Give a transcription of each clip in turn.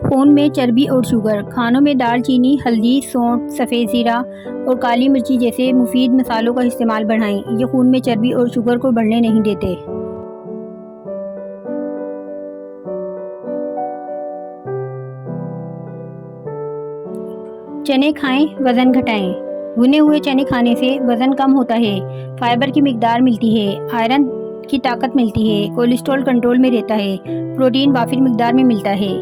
खून में चर्बी और शुगर। खानों में दालचीनी, हल्दी, सौंठ, सफ़ेद ज़ीरा और काली मिर्ची जैसे मुफीद मसालों का इस्तेमाल बढ़ाएं। ये खून में चर्बी और शुगर को बढ़ने नहीं देते। चने खाएं, वज़न घटाएं। भुने हुए चने खाने से वज़न कम होता है, फाइबर की मिकदार मिलती है, आयरन की ताकत मिलती है, कोलेस्ट्रॉल कंट्रोल में रहता है, प्रोटीन वाफिर मिकदार में मिलता है।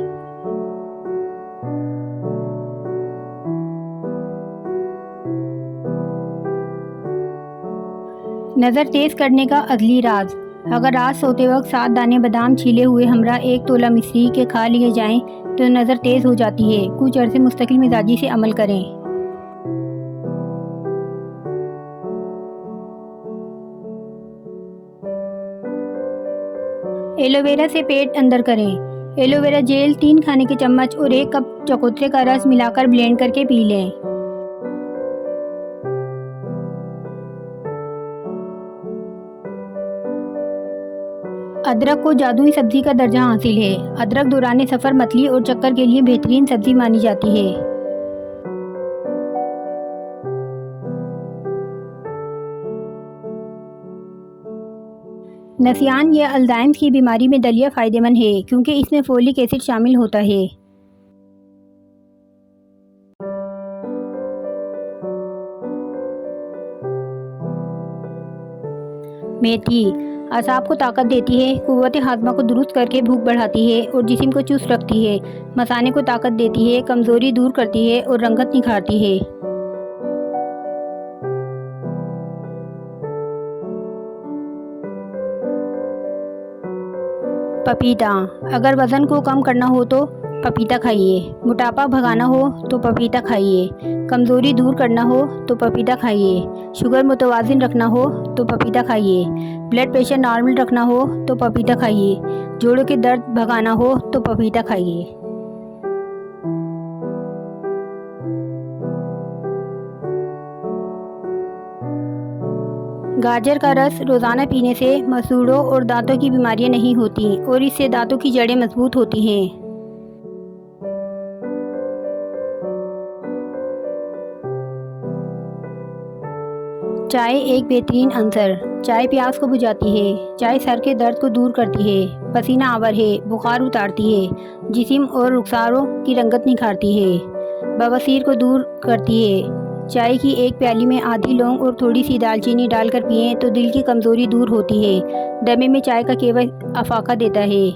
नज़र तेज़ करने का असली राज। अगर रात सोते वक्त 7 दाने बादाम छीले हुए हमरा 1 तोला मिश्री के खा लिए जाएं तो नज़र तेज़ हो जाती है। कुछ अरसे मुस्तकिल मिजाजी से अमल करें। एलोवेरा से पेट अंदर करें। एलोवेरा जेल 3 खाने के चम्मच और 1 कप चकोतरे का रस मिलाकर ब्लेंड करके पी लें। अदरक को जादुई सब्जी का दर्जा हासिल है। अदरक दौरान सफ़र, मतली और चक्कर के लिए बेहतरीन सब्जी मानी जाती है। नसियान या अल्जाइमर की बीमारी में दलिया फ़ायदेमंद है क्योंकि इसमें फोलिक एसिड शामिल होता है। मेथी असाब को ताकत देती है, कुव्वत हाजमा को दुरुस्त करके भूख बढ़ाती है और जिस्म को चुस्त रखती है। मसाने को ताकत देती है, कमज़ोरी दूर करती है और रंगत निखारती है। पपीता अगर वज़न को कम करना हो तो पपीता खाइए। मोटापा भगाना हो तो पपीता खाइए। कमज़ोरी दूर करना हो तो पपीता खाइए। शुगर मुतवाज़िन रखना हो तो पपीता खाइए। ब्लड प्रेशर नॉर्मल रखना हो तो पपीता खाइए। जोड़ों के दर्द भगाना हो तो पपीता खाइए। गाजर का रस रोज़ाना पीने से मसूड़ों और दांतों की बीमारियां नहीं होती और इससे दांतों की जड़ें मजबूत होती हैं। चाय एक बेहतरीन आंसर। चाय प्यास को बुझाती है। चाय सर के दर्द को दूर करती है, पसीना आवर है, बुखार उतारती है, जिस्म और रुखसारों की रंगत निखारती है, बवासीर को दूर करती है। चाय की एक प्याली में आधी लौंग और थोड़ी सी दालचीनी डालकर पिएं तो दिल की कमज़ोरी दूर होती है। दमे में चाय का केवल अफाका देता है।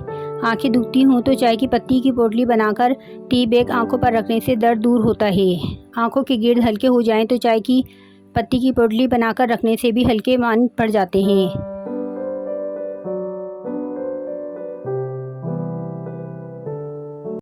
आंखें दुखती हों तो चाय की पत्ती की पोटली बनाकर टी बैग आंखों पर रखने से दर्द दूर होता है। आंखों के गिर्द हल्के हो जाएं तो चाय की पत्ती की पोटली बनाकर रखने से भी हल्के मान पड़ जाते हैं।